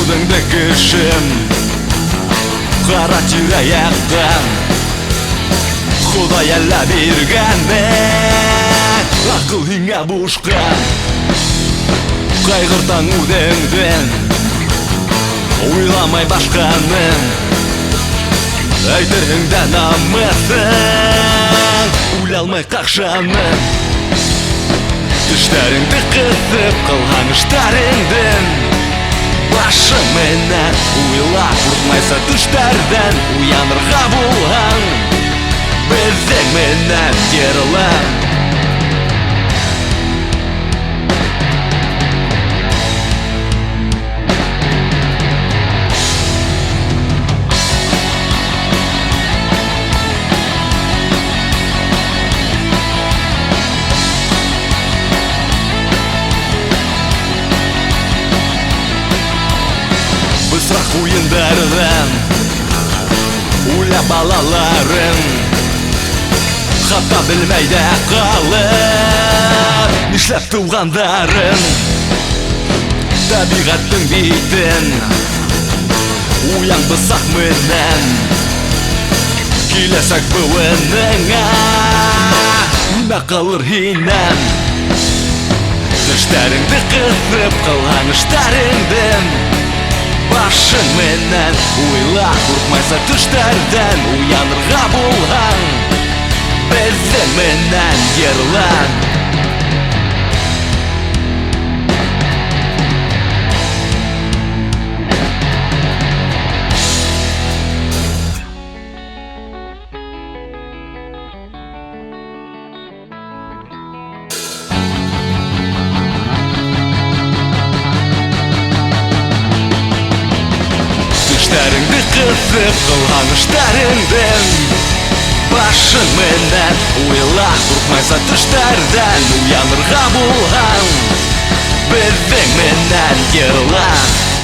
Үдіңді кішім қара тираяқтан Құдай әлі бергенмен ақылыңа бұшқан қайғыртаң үдіңден ойламай башқаның әйтеріңді намысын ойлалмай қақшаның түштеріңді қысып қылған іштарыңдың башыңменен ойлап ұртмайса түштерден уянырға болған біздіңменен теріліп Бысрақ ойындардан ойлап балаларың хата білмейді қалып нишлеп туғандарын табиғаттың бейтін уян бысақ менен келесек бұуыныңа не қалыр хинен түштеріңді қысып қалған іштарыңдың башыңменен ойлап ұртмайса түштерден уянырға болған біздіңменен ерлан Түштеріңді қысып қылған іштарыңдың башыңменен ойлап ұртмайса түштерден уянырға болған біздіңменен ерлан